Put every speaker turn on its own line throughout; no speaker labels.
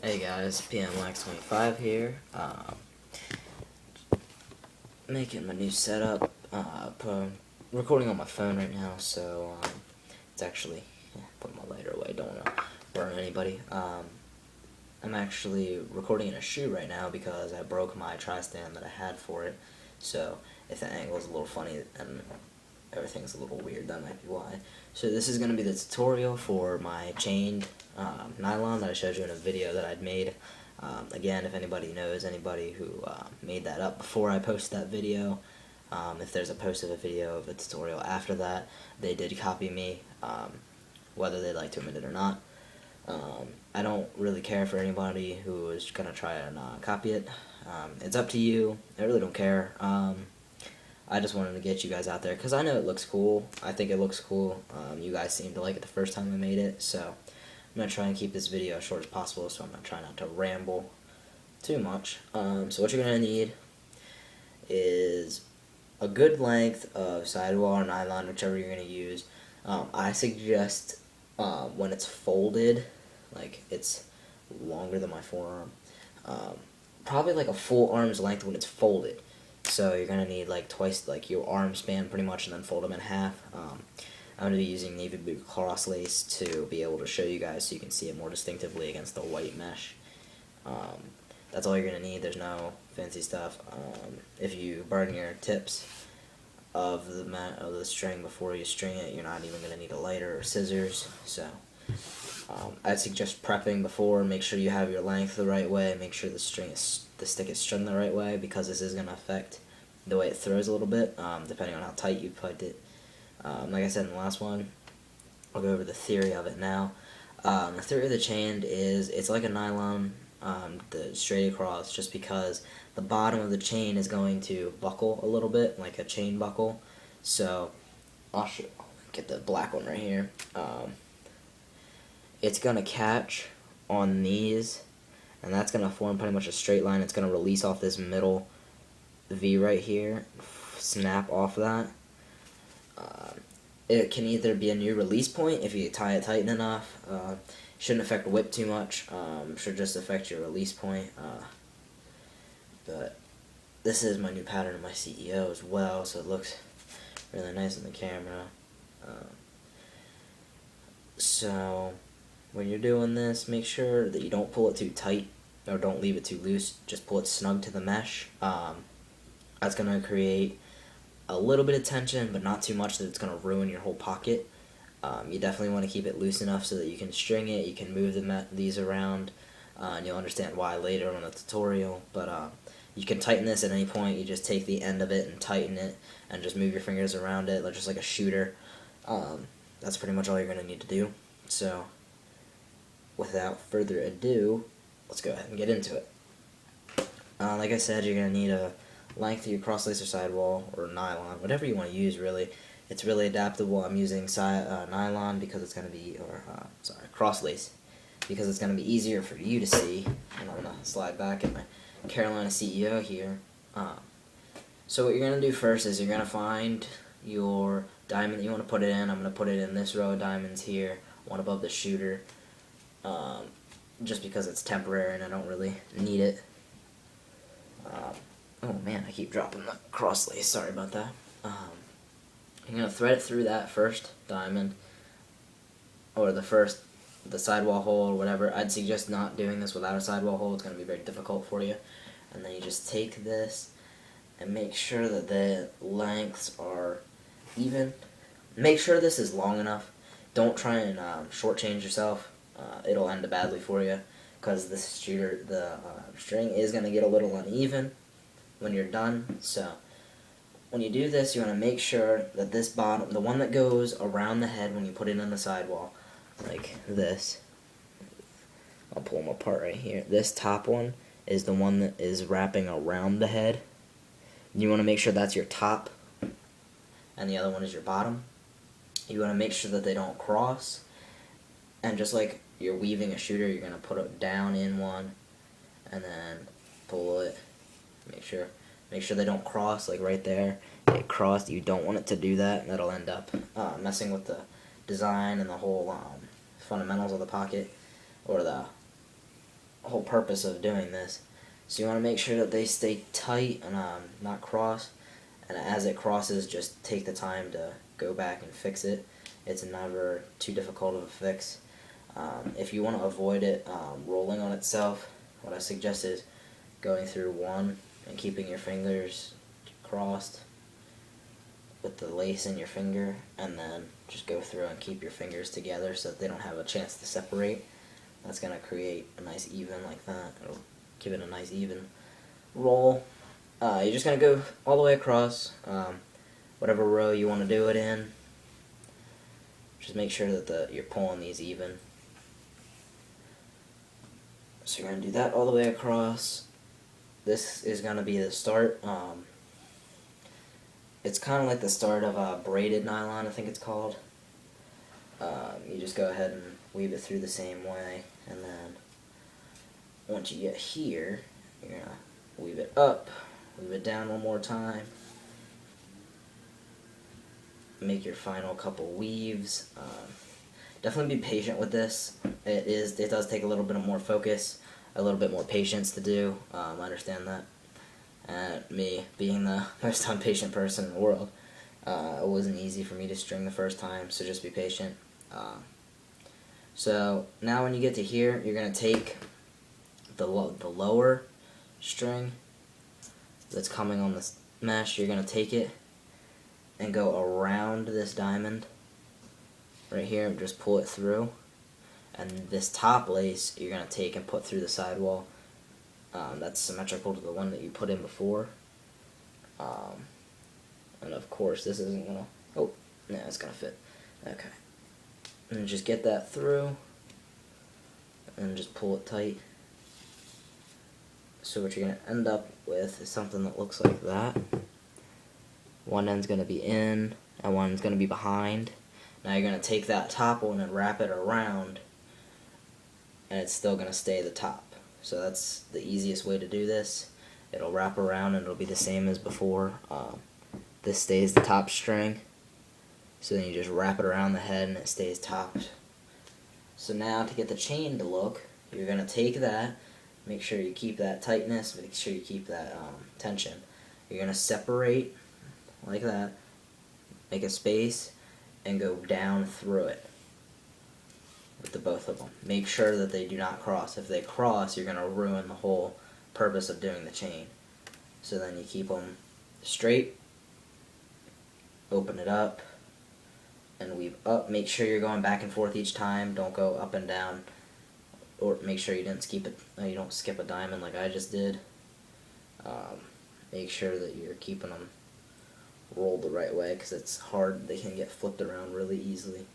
Hey guys, PMLax25 here, making my new setup, recording on my phone right now, so it's actually, put my lighter away, don't want to burn anybody. I'm actually recording in a shoe right now because I broke my tri-stand that I had for it, so if the angle is a little funny and everything's a little weird, that might be why. So this is going to be the tutorial for my chained nylon that I showed you in a video that I'd made. Again, if anybody knows anybody who made that up before I posted that video, if there's a post of a video of a tutorial after that, they did copy me, whether they'd like to admit it or not. I don't really care for anybody who is going to try and copy it. It's up to you. I really don't care. I just wanted to get you guys out there because I know it looks cool. I think it looks cool. You guys seemed to like it the first time I made it, so I'm going to try and keep this video as short as possible, so I'm going to try not to ramble too much. So what you're going to need is a good length of sidewall or nylon, whichever you're going to use. I suggest when it's folded, like it's longer than my forearm, probably like a full arm's length when it's folded. So you're going to need like twice like your arm span pretty much, and then fold them in half. I'm going to be using navy blue cross lace to be able to show you guys so you can see it more distinctively against the white mesh. That's all you're going to need. There's no fancy stuff. If you burn your tips of the string before you string it, you're not even going to need a lighter or scissors. So I'd suggest prepping before. Make sure you have your length the right way. Make sure the stick is strung the right way, because this is going to affect the way it throws a little bit, depending on how tight you put it. Like I said in the last one, I'll go over the theory of it now. The theory of the chained is it's like a nylon, straight across, just because the bottom of the chain is going to buckle a little bit, like a chain buckle. So I'll get the black one right here. It's going to catch on these, and that's going to form pretty much a straight line. It's going to release off this middle V right here, snap off that. It can either be a new release point if you tie it tight enough. Shouldn't affect whip too much. Should just affect your release point. But this is my new pattern of my CEO as well, so it looks really nice in the camera. So when you're doing this, make sure that you don't pull it too tight, or don't leave it too loose. Just pull it snug to the mesh. That's going to create a little bit of tension, but not too much that it's going to ruin your whole pocket. You definitely want to keep it loose enough so that you can string it, you can move these around, and you'll understand why later on in the tutorial. But you can tighten this at any point. You just take the end of it and tighten it, and just move your fingers around it, just like a shooter. That's pretty much all you're going to need to do. So without further ado, let's go ahead and get into it. Like I said, you're going to need a length of your cross lace or sidewall or nylon, whatever you want to use really. It's really adaptable. I'm using nylon because it's going to be, cross lace, because it's going to be easier for you to see. And I'm going to slide back in my Carolina CEO here. So what you're going to do first is you're going to find your diamond that you want to put it in. I'm going to put it in this row of diamonds here, one above the shooter, just because it's temporary and I don't really need it. Oh man, I keep dropping the cross lace, sorry about that. You're going to thread it through that first diamond, or the sidewall hole or whatever. I'd suggest not doing this without a sidewall hole. It's going to be very difficult for you. And then you just take this and make sure that the lengths are even. Make sure this is long enough. Don't try and shortchange yourself. It'll end badly for you, because the string is going to get a little uneven when you're done. So when you do this, you want to make sure that this bottom, the one that goes around the head when you put it in the sidewall, like this, I'll pull them apart right here. This top one is the one that is wrapping around the head. You want to make sure that's your top, and the other one is your bottom. You want to make sure that they don't cross, and just like you're weaving a shooter, you're going to put it down in one, and then pull it. Make sure they don't cross, like right there. It crossed. You don't want it to do that. That'll end up messing with the design and the whole fundamentals of the pocket, or the whole purpose of doing this. So you want to make sure that they stay tight and not cross. And as it crosses, just take the time to go back and fix it. It's never too difficult of a fix. If you want to avoid it rolling on itself, what I suggest is going through one and keeping your fingers crossed with the lace in your finger, and then just go through and keep your fingers together so that they don't have a chance to separate. That's going to create a nice even like that. It'll give it a nice even roll. You're just going to go all the way across, whatever row you want to do it in. Just make sure that you're pulling these even. So you're going to do that all the way across. This is going to be the start. It's kind of like the start of braided nylon, I think it's called. You just go ahead and weave it through the same way, and then once you get here, you're going to weave it up, weave it down one more time, make your final couple weaves. Definitely be patient with this. It does take a little bit more focus, a little bit more patience to do. I understand that. And me being the most impatient person in the world, it wasn't easy for me to string the first time, so just be patient. So now when you get to here, you're going to take the lower string that's coming on this mesh, you're going to take it and go around this diamond right here and just pull it through. And this top lace you're going to take and put through the sidewall. That's symmetrical to the one that you put in before. And of course this isn't going to, oh, no, it's going to fit. Okay. And just get that through and just pull it tight. So what you're going to end up with is something that looks like that. One end's going to be in and one's going to be behind. Now you're going to take that top one and wrap it around, and it's still going to stay the top. So that's the easiest way to do this. It'll wrap around and it'll be the same as before. This stays the top string. So then you just wrap it around the head and it stays topped. So now to get the chain to look, you're going to take that, make sure you keep that tightness, make sure you keep that tension. You're going to separate like that, make a space, and go down through it with the both of them. Make sure that they do not cross. If they cross, you're going to ruin the whole purpose of doing the chain. So then you keep them straight, open it up, and weave up. Make sure you're going back and forth each time. Don't go up and down, or make sure you don't skip a diamond like I just did. Make sure that you're keeping them rolled the right way, because it's hard. They can get flipped around really easily.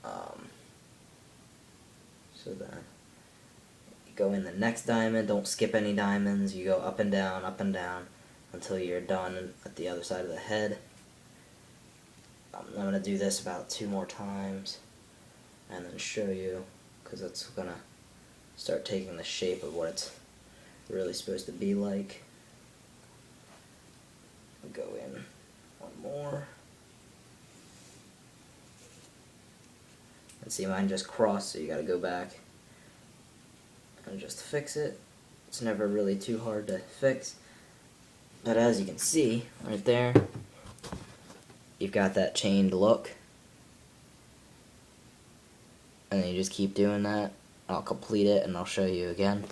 So then you go in the next diamond. Don't skip any diamonds. You go up and down until you're done at the other side of the head. I'm going to do this about 2 more times and then show you, because it's going to start taking the shape of what it's really supposed to be like. Go in one more. And see, mine just crossed, so you got to go back and just fix it. It's never really too hard to fix. But as you can see, right there, you've got that chained look. And then you just keep doing that. I'll complete it and I'll show you again.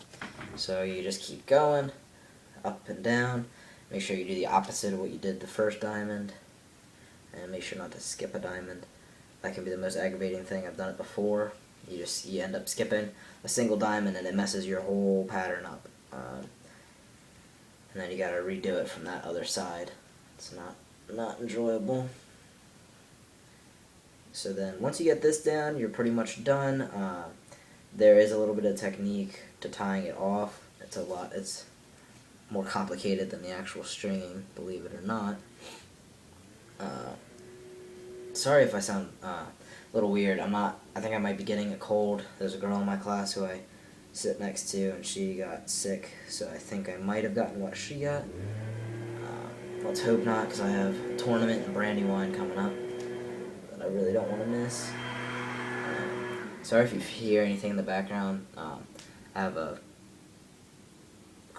So you just keep going, up and down. Make sure you do the opposite of what you did the first diamond. And make sure not to skip a diamond. That can be the most aggravating thing. I've done it before. You end up skipping a single diamond and it messes your whole pattern up. And then you gotta redo it from that other side. It's not enjoyable. So then once you get this down, you're pretty much done. There is a little bit of technique to tying it off. It's more complicated than the actual stringing, believe it or not. Sorry if I sound a little weird. I think I might be getting a cold. There's a girl in my class who I sit next to, and she got sick, so I think I might have gotten what she got. Let's hope not, because I have a tournament in Brandywine coming up that I really don't want to miss. Sorry if you hear anything in the background. I have a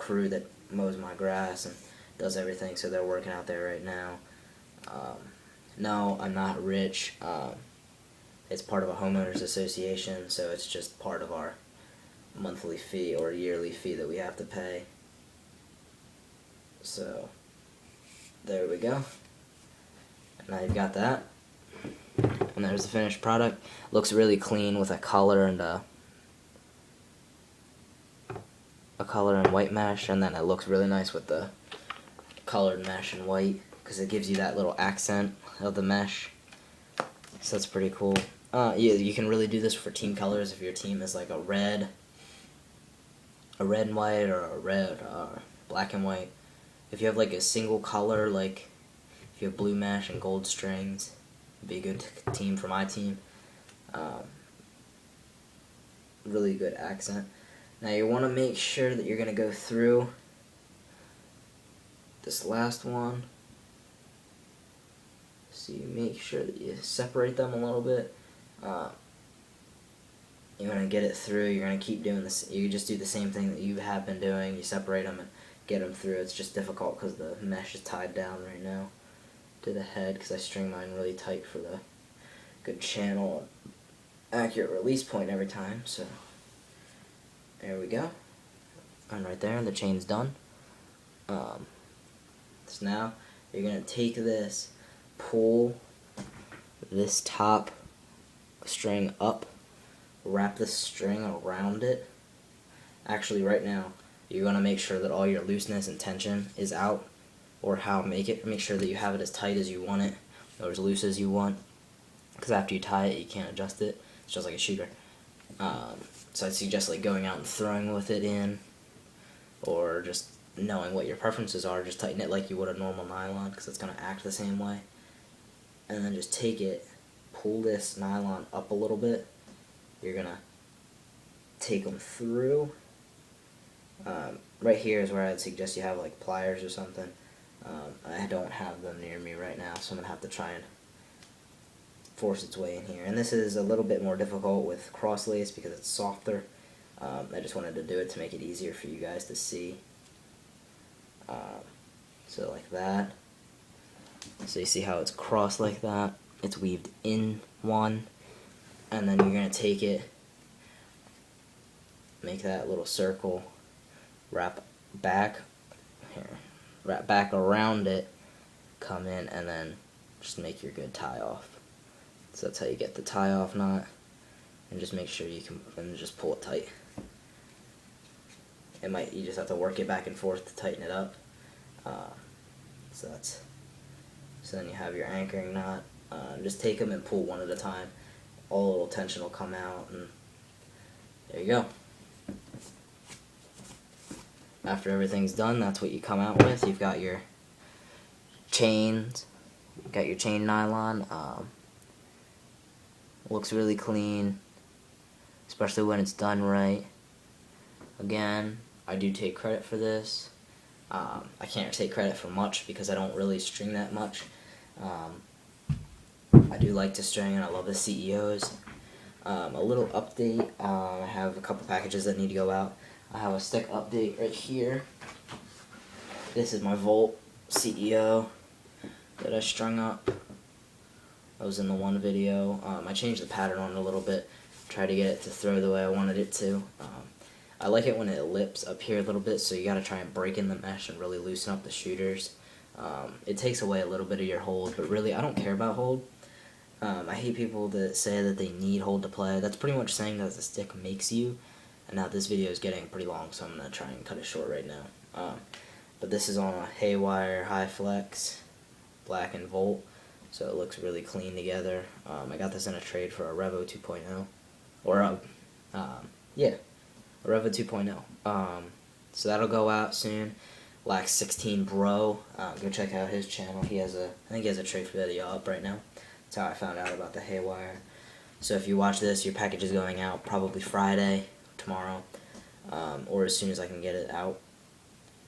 crew that mows my grass and does everything, so they're working out there right now. No, I'm not rich. It's part of a homeowners association, so it's just part of our monthly fee or yearly fee that we have to pay. So there we go. Now you've got that, and there's the finished product. Looks really clean with a color and white mesh, and then it looks really nice with the colored mesh and white because it gives you that little accent of the mesh. So that's pretty cool. You can really do this for team colors if your team is like a red and white, or a red black and white. If you have like a single color, like if you have blue mesh and gold strings, it'd be a good team for my team. Really good accent. Now you want to make sure that you're going to go through this last one. So you make sure that you separate them a little bit. You're going to get it through. You're going to keep doing this. You just do the same thing that you have been doing. You separate them and get them through. It's just difficult because the mesh is tied down right now to the head, because I string mine really tight for the good channel and accurate release point every time. So there we go. And right there, the chain's done. So now you're going to take this, pull this top string up, wrap this string around it. Actually, right now, you're going to make sure that all your looseness and tension is out, or make sure that you have it as tight as you want it, or as loose as you want, because after you tie it, you can't adjust it. It's just like a shooter. So I'd suggest like going out and throwing with it in, or just knowing what your preferences are, just tighten it like you would a normal nylon, because it's going to act the same way. And then just take it, pull this nylon up a little bit. You're going to take them through. Right here is where I'd suggest you have like pliers or something. I don't have them near me right now, so I'm going to have to try and force its way in here. And this is a little bit more difficult with cross lace because it's softer. I just wanted to do it to make it easier for you guys to see. So like that. So you see how it's crossed like that? It's weaved in one, and then you're going to take it, make that little circle, wrap back around it, come in, and then just make your good tie off. So that's how you get the tie off knot, and just make sure you can, and just pull it tight. You just have to work it back and forth to tighten it up. So then you have your anchoring knot. Just take them and pull one at a time. All a little tension will come out, and there you go. After everything's done, that's what you come out with. You've got your chains, got your chain nylon. Looks really clean, especially when it's done right. Again, I do take credit for this. I can't take credit for much because I don't really string that much. I do like to string, and I love the CEOs. A little update, I have a couple packages that need to go out. I have a stick update right here. This is my Volt CEO that I strung up. I was in the one video. I changed the pattern on it a little bit, tried to get it to throw the way I wanted it to. I like it when it lips up here a little bit, so you gotta try and break in the mesh and really loosen up the shooters. It takes away a little bit of your hold, but really I don't care about hold. I hate people that say that they need hold to play. That's pretty much saying that the stick makes you. And now this video is getting pretty long, so I'm going to try and cut it short right now. But this is on a Haywire High Flex, black and Volt, so it looks really clean together. I got this in a trade for a Revo 2.0, or a Revo 2.0. So that'll go out soon. Lax 16 Bro, go check out his channel. I think he has a trade video up right now. That's how I found out about the Haywire. So if you watch this, your package is going out probably Friday, tomorrow, or as soon as I can get it out.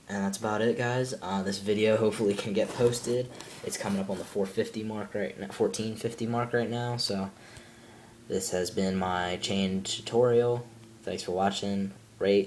And that's about it, guys. This video hopefully can get posted. It's coming up on the 450 mark right now, 1450 mark right now. So this has been my chain tutorial. Thanks for watching. Rate,